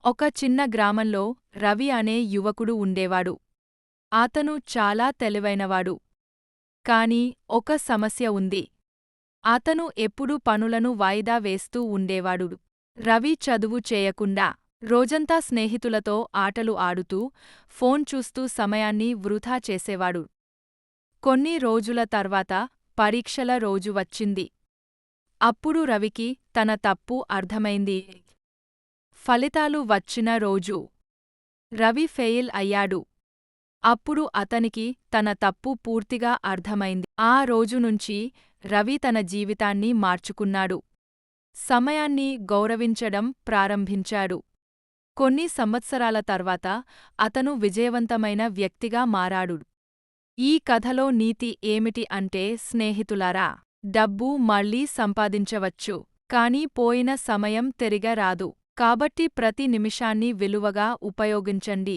ఒక చిన్న గ్రామంలో రవి అనే యువకుడు ఉండేవాడు. అతను చాలా తెలివైనవాడు. కాని ఒక సమస్య ఉంది. అతను ఎప్పుడూ పనులను వాయిదా వేస్తూ ఉండేవాడు. రవి చదువు చేయకుండా రోజంతా స్నేహితులతో ఆటలు ఆడుతూ, ఫోన్ చూస్తూ సమయాన్ని వృధా చేసేవాడు. కొన్ని రోజుల తర్వాత పరీక్షల రోజు వచ్చింది. అప్పుడు రవికి తన తప్పు అర్థమైంది. ఫలితాలు వచ్చిన రోజు రవి ఫెయిల్ అయ్యాడు. అప్పుడు అతనికి తన తప్పు పూర్తిగా అర్థమైంది. ఆ రోజునుంచి రవి తన జీవితాన్ని మార్చుకున్నాడు. సమయాన్ని గౌరవించడం ప్రారంభించాడు. కొన్ని సంవత్సరాల తర్వాత అతను విజయవంతమైన వ్యక్తిగా మారాడు. ఈ కథలో నీతి ఏమిటి అంటే, స్నేహితులారా, డబ్బు మళ్ళీ సంపాదించవచ్చు, కానీ పోయిన సమయం తిరిగి రాదు. కాబట్టి ప్రతి నిమిషాన్ని విలువగా ఉపయోగించండి.